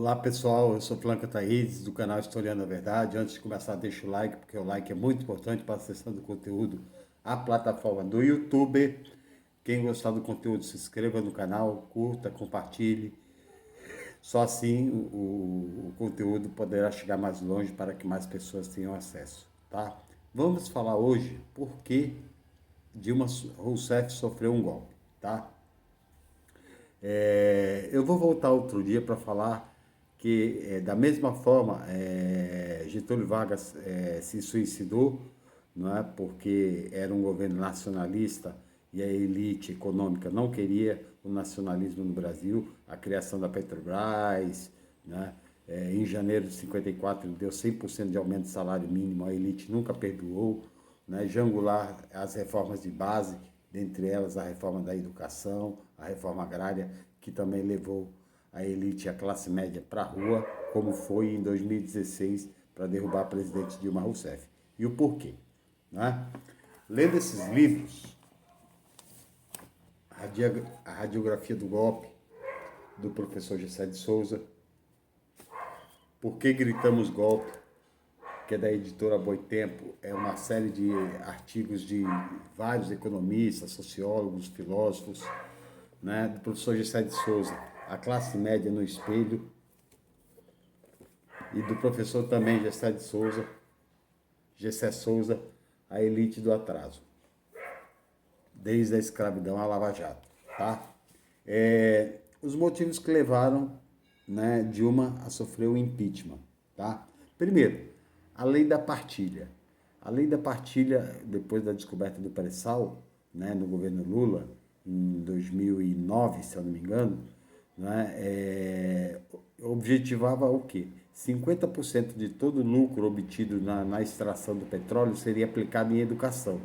Olá pessoal, eu sou Flanca Thaís do canal Historiando a Verdade. Antes de começar, deixa o like, porque o like é muito importante para a acessão do conteúdo à plataforma do YouTube. Quem gostar do conteúdo, se inscreva no canal, curta, compartilhe. Só assim o conteúdo poderá chegar mais longe para que mais pessoas tenham acesso, tá? Vamos falar hoje por que Dilma Rousseff sofreu um golpe, tá? Eu vou voltar outro dia para falar que, da mesma forma, Getúlio Vargas se suicidou, não é? Porque era um governo nacionalista e a elite econômica não queria o nacionalismo no Brasil, a criação da Petrobras, né? Em janeiro de 54 ele deu 100% de aumento de salário mínimo, a elite nunca perdoou, né? Jangular as reformas de base, dentre elas a reforma da educação, a reforma agrária, que também levou a elite e a classe média para a rua, como foi em 2016 para derrubar a presidente Dilma Rousseff. E o porquê? Né? Lendo esses livros, a radiografia do golpe, do professor Gessé de Souza, Por que Gritamos Golpe, que é da editora Boitempo, é uma série de artigos de vários economistas, sociólogos, filósofos, né, do professor Gessé de Souza, A Classe Média no Espelho, e do professor também Gessé Souza, A Elite do Atraso, desde a escravidão à Lava Jato, tá? Os motivos que levaram, né, Dilma a sofrer o impeachment, tá? Primeiro, a lei da partilha. A lei da partilha, depois da descoberta do pré-sal, né, no governo Lula, em 2009, se eu não me engano, né, objetivava o quê? 50% de todo o lucro obtido na extração do petróleo seria aplicado em educação,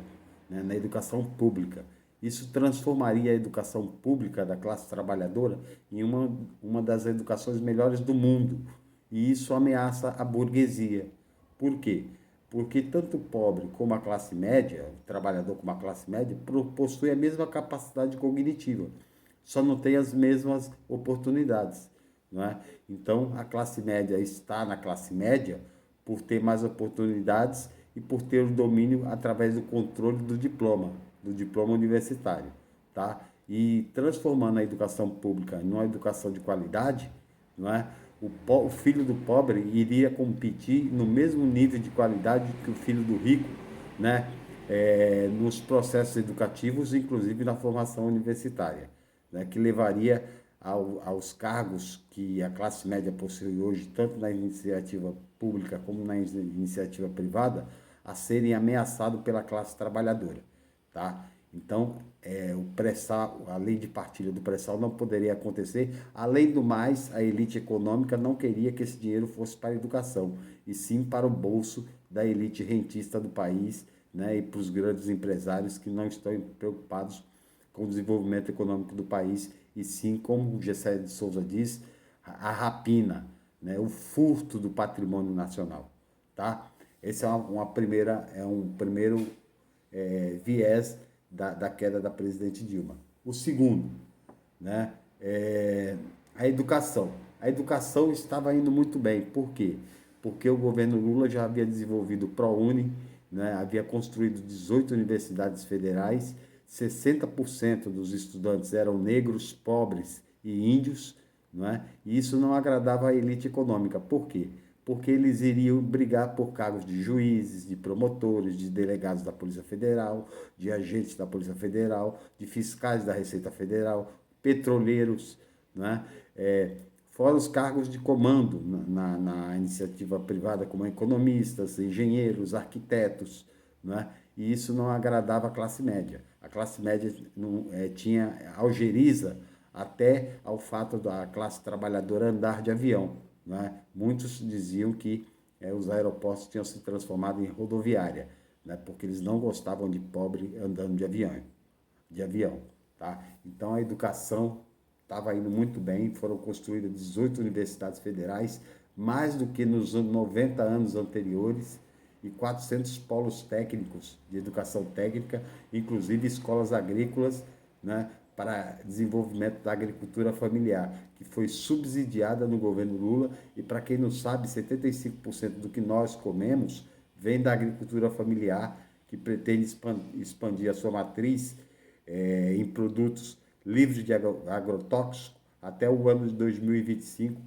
né, na educação pública. Isso transformaria a educação pública da classe trabalhadora em uma das educações melhores do mundo. E isso ameaça a burguesia. Por quê? Porque tanto o pobre como a classe média, o trabalhador como a classe média, possui a mesma capacidade cognitiva, só não tem as mesmas oportunidades. Não é? Então, a classe média está na classe média por ter mais oportunidades e por ter o domínio através do controle do diploma universitário, tá? E transformando a educação pública em uma educação de qualidade, não é? O filho do pobre iria competir no mesmo nível de qualidade que o filho do rico, né? Nos processos educativos, inclusive na formação universitária, né? Que levaria aos cargos que a classe média possui hoje, tanto na iniciativa pública como na iniciativa privada, a serem ameaçados pela classe trabalhadora, tá? Então, o pré-sal, a lei de partilha do pré-sal não poderia acontecer. Além do mais, a elite econômica não queria que esse dinheiro fosse para a educação, e sim para o bolso da elite rentista do país, né, e para os grandes empresários que não estão preocupados com o desenvolvimento econômico do país, e sim, como o Gessé de Souza diz, a rapina, né, o furto do patrimônio nacional, tá? Esse é um primeiro viés da queda da presidente Dilma. O segundo, né, a educação. A educação estava indo muito bem. Por quê? Porque o governo Lula já havia desenvolvido o ProUni, né, havia construído 18 universidades federais, 60% dos estudantes eram negros, pobres e índios, não é? E isso não agradava a elite econômica. Por quê? Porque eles iriam brigar por cargos de juízes, de promotores, de delegados da Polícia Federal, de agentes da Polícia Federal, de fiscais da Receita Federal, petroleiros, né? Fora os cargos de comando na iniciativa privada, como economistas, engenheiros, arquitetos, né? E isso não agradava a classe média. A classe média não, tinha algeriza até ao fato da classe trabalhadora andar de avião, né? Muitos diziam que os aeroportos tinham se transformado em rodoviária, né? Porque eles não gostavam de pobre andando de avião, tá? Então a educação estava indo muito bem, foram construídas 18 universidades federais, mais do que nos 90 anos anteriores, e 400 polos técnicos de educação técnica, inclusive escolas agrícolas, né, para desenvolvimento da agricultura familiar, que foi subsidiada no governo Lula, e para quem não sabe, 75% do que nós comemos vem da agricultura familiar, que pretende expandir a sua matriz em produtos livres de agrotóxicos até o ano de 2025,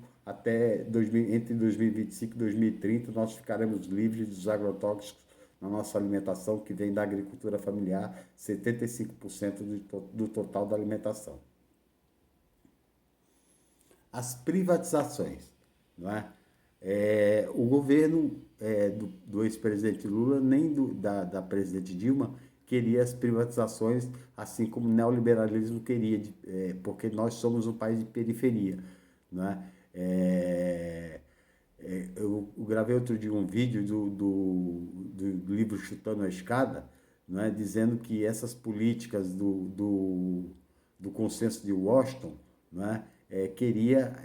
entre 2025 e 2030, nós ficaremos livres dos agrotóxicos na nossa alimentação, que vem da agricultura familiar, 75% do total da alimentação. As privatizações, não é? O governo do ex-presidente Lula, nem da presidente Dilma, queria as privatizações, assim como o neoliberalismo queria, porque nós somos um país de periferia, não é? Eu gravei outro dia um vídeo do livro Chutando a Escada, não é? Dizendo que essas políticas do consenso de Washington, não é? Queria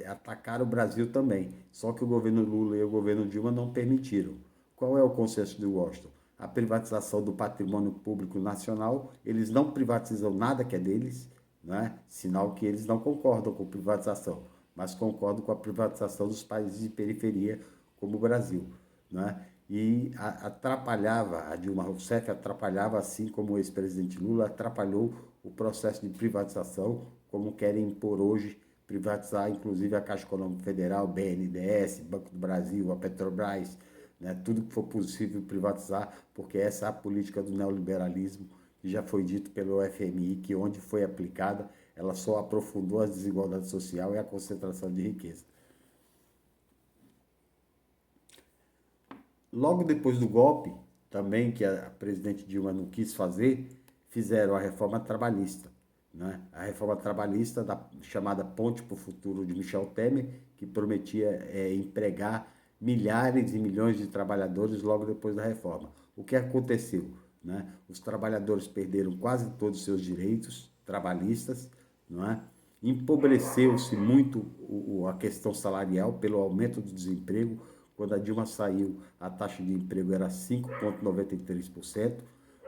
atacar o Brasil também, só que o governo Lula e o governo Dilma não permitiram. Qual é o consenso de Washington? A privatização do patrimônio público nacional. Eles não privatizam nada que é deles, não é? Sinal que eles não concordam com privatização, mas concordam com a privatização dos países de periferia, como o Brasil, não é? E atrapalhava, a Dilma Rousseff atrapalhava, assim como o ex-presidente Lula atrapalhou o processo de privatização, como querem impor hoje, privatizar inclusive a Caixa Econômica Federal, BNDES, Banco do Brasil, a Petrobras, né? Tudo que for possível privatizar, porque essa é a política do neoliberalismo, que já foi dito pelo FMI, que onde foi aplicada, ela só aprofundou a desigualdade social e a concentração de riqueza. Logo depois do golpe, também, que a presidente Dilma não quis fazer, fizeram a reforma trabalhista, né? A reforma trabalhista, chamada Ponte para o Futuro, de Michel Temer, que prometia empregar milhares e milhões de trabalhadores logo depois da reforma. O que aconteceu, né? Os trabalhadores perderam quase todos os seus direitos trabalhistas, não é? Empobreceu-se muito a questão salarial pelo aumento do desemprego. Quando a Dilma saiu, a taxa de emprego era 5,93%,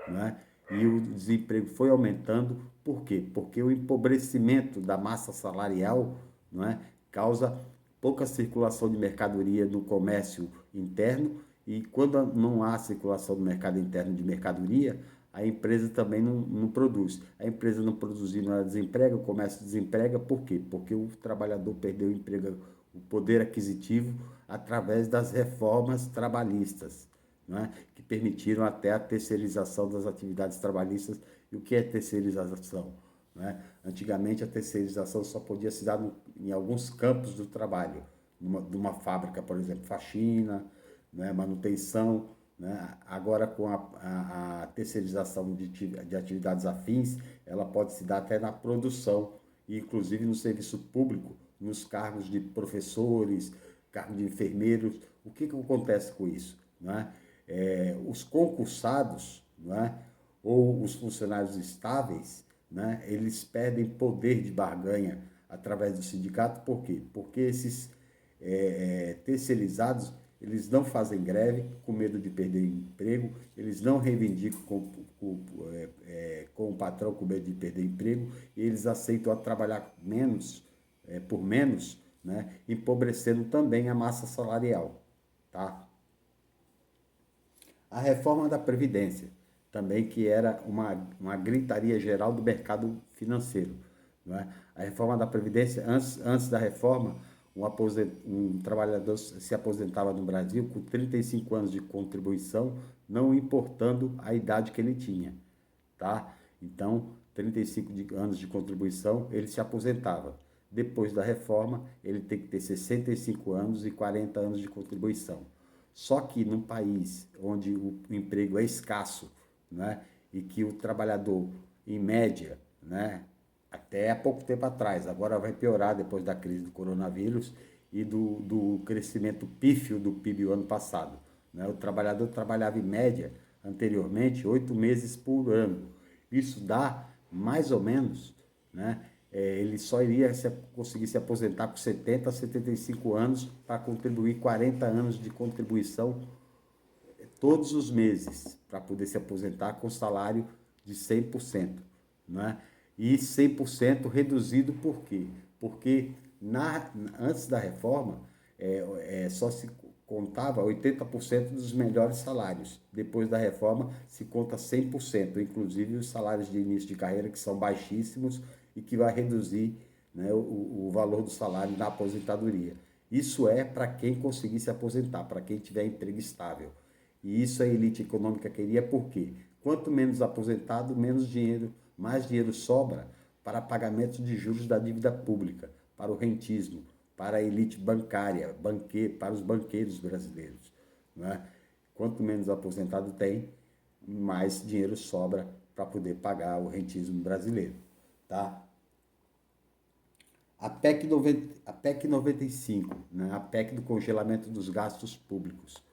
né? E o desemprego foi aumentando. Por quê? Porque o empobrecimento da massa salarial, não é, causa pouca circulação de mercadoria no comércio interno, e quando não há circulação do mercado interno de mercadoria, a empresa também não produz. A empresa não produzindo, ela desemprega, o comércio desemprega. Por quê? Porque o trabalhador perdeu o emprego, o poder aquisitivo, através das reformas trabalhistas, não é? Que permitiram até a terceirização das atividades trabalhistas. E o que é terceirização? Não é? Antigamente, a terceirização só podia se dar em alguns campos do trabalho, de uma fábrica, por exemplo, faxina, né? Manutenção. Né? Agora, com a terceirização de atividades afins, ela pode se dar até na produção, e inclusive no serviço público, nos cargos de professores, cargo de enfermeiros. O que acontece com isso? Não é? Os concursados, não é? Ou os funcionários estáveis, né? Eles perdem poder de barganha através do sindicato. Por quê? Porque esses terceirizados, eles não fazem greve com medo de perder emprego, eles não reivindicam com o patrão com medo de perder emprego, e eles aceitam a trabalhar menos, por menos, né? Empobrecendo também a massa salarial. Tá? A reforma da Previdência, também, que era uma gritaria geral do mercado financeiro. Não é? A reforma da Previdência, antes da reforma, um trabalhador se aposentava no Brasil com 35 anos de contribuição, não importando a idade que ele tinha. Tá? Então, 35 anos de contribuição, ele se aposentava. Depois da reforma, ele tem que ter 65 anos e 40 anos de contribuição. Só que num país onde o emprego é escasso, né, e que o trabalhador, em média, né, até há pouco tempo atrás, agora vai piorar depois da crise do coronavírus e do crescimento pífio do PIB o ano passado, né? O trabalhador trabalhava em média, anteriormente, 8 meses por ano. Isso dá, mais ou menos, né, ele só iria conseguir se aposentar com 70 a 75 anos para contribuir 40 anos de contribuição todos os meses, para poder se aposentar com salário de 100%. Né? E 100% reduzido por quê? Porque antes da reforma, só se contava 80% dos melhores salários. Depois da reforma, se conta 100%, inclusive os salários de início de carreira, que são baixíssimos e que vai reduzir, né, o valor do salário na aposentadoria. Isso é para quem conseguir se aposentar, para quem tiver emprego estável. E isso a elite econômica queria por quê? Quanto menos aposentado, menos dinheiro, mais dinheiro sobra para pagamento de juros da dívida pública, para o rentismo, para a elite bancária, para os banqueiros brasileiros. Não é? Quanto menos aposentado tem, mais dinheiro sobra para poder pagar o rentismo brasileiro. Tá? A PEC 95, né? A PEC do congelamento dos gastos públicos.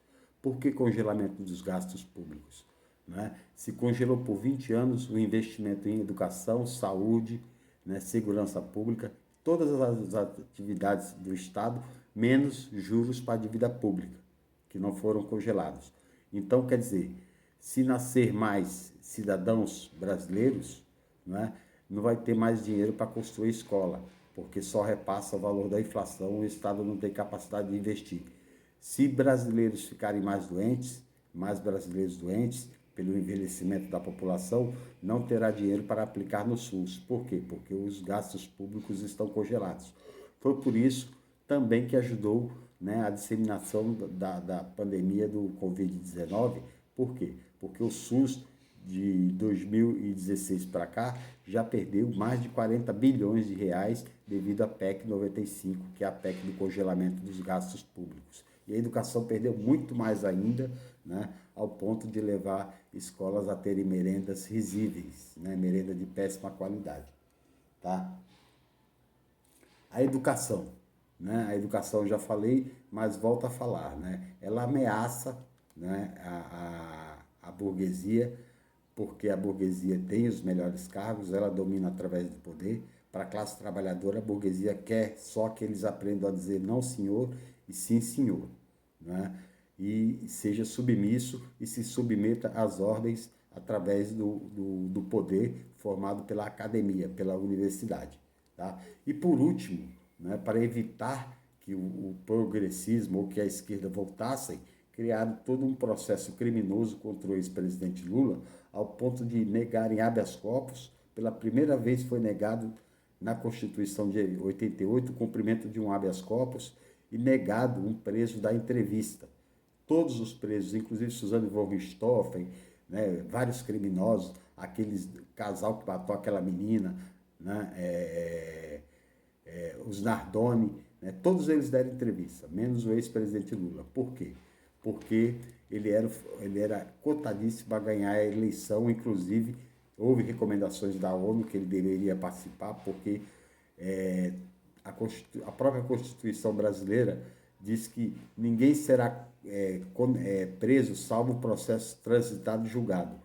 Por que congelamento dos gastos públicos? Né? Se congelou por 20 anos o investimento em educação, saúde, né, segurança pública, todas as atividades do Estado, menos juros para a dívida pública, que não foram congelados. Então, quer dizer, se nascer mais cidadãos brasileiros, né, não vai ter mais dinheiro para construir escola, porque só repassa o valor da inflação, o Estado não tem capacidade de investir. Se brasileiros ficarem mais brasileiros doentes, pelo envelhecimento da população, não terá dinheiro para aplicar no SUS. Por quê? Porque os gastos públicos estão congelados. Foi por isso também que ajudou, né, a disseminação da pandemia do Covid-19. Por quê? Porque o SUS de 2016 para cá já perdeu mais de 40 bilhões de reais devido à PEC 95, que é a PEC do congelamento dos gastos públicos. E a educação perdeu muito mais ainda, né, ao ponto de levar escolas a terem merendas risíveis, né, merenda de péssima qualidade. Tá? A educação. Né? A educação já falei, mas volto a falar. Né? Ela ameaça, né, a burguesia, porque a burguesia tem os melhores cargos, ela domina através do poder. Para a classe trabalhadora, a burguesia quer só que eles aprendam a dizer não senhor e sim senhor. Né? E seja submisso e se submeta às ordens através do poder formado pela academia, pela universidade. Tá? E por último, né, para evitar que o progressismo ou que a esquerda voltassem, criaram todo um processo criminoso contra o ex-presidente Lula, ao ponto de negarem habeas corpus. Pela primeira vez foi negado na Constituição de 88 o cumprimento de um habeas corpus e negado um preso da entrevista. Todos os presos, inclusive Suzane von Richthofen, né, vários criminosos, aqueles casal que matou aquela menina, né, os Nardoni, né, todos eles deram entrevista, menos o ex-presidente Lula. Por quê? Porque ele era cotadíssimo a ganhar a eleição, inclusive houve recomendações da ONU que ele deveria participar, porque a própria Constituição brasileira diz que ninguém será preso salvo o processo transitado e julgado.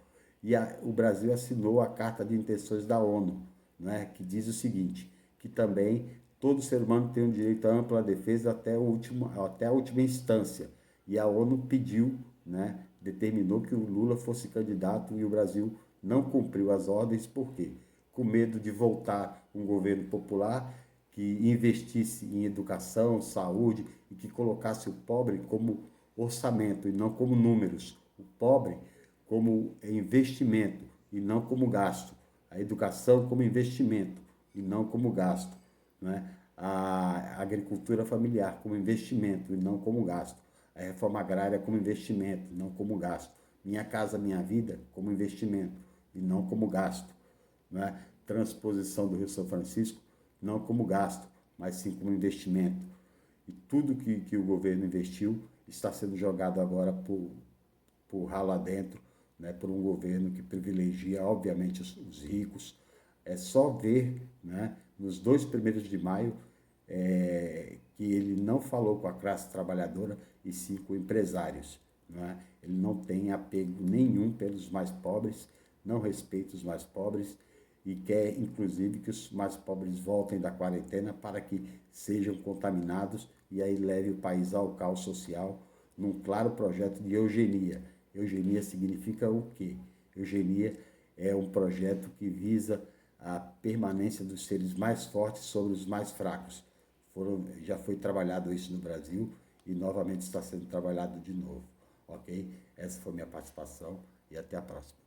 E o Brasil assinou a Carta de Intenções da ONU, né, que diz o seguinte, que também todo ser humano tem o direito à ampla defesa até a última instância. E a ONU pediu, né, determinou que o Lula fosse candidato e o Brasil não cumpriu as ordens. Por quê? Com medo de voltar um governo popular que investisse em educação, saúde e que colocasse o pobre como orçamento e não como números. O pobre como investimento e não como gasto. A educação como investimento e não como gasto. Né? A agricultura familiar como investimento e não como gasto. A reforma agrária como investimento, não como gasto. Minha Casa Minha Vida como investimento e não como gasto. Né? Transposição do Rio São Francisco, não como gasto, mas sim como investimento. E tudo que o governo investiu está sendo jogado agora por ralo adentro, né? Por um governo que privilegia, obviamente, os ricos. É só ver, né, nos 2 de maio, que ele não falou com a classe trabalhadora e sim com empresários. Né? Ele não tem apego nenhum pelos mais pobres, não respeita os mais pobres e quer, inclusive, que os mais pobres voltem da quarentena para que sejam contaminados e aí leve o país ao caos social num claro projeto de eugenia. Eugenia significa o quê? Eugenia é um projeto que visa a permanência dos seres mais fortes sobre os mais fracos. Já foi trabalhado isso no Brasil e novamente está sendo trabalhado de novo. Ok? Essa foi minha participação e até a próxima.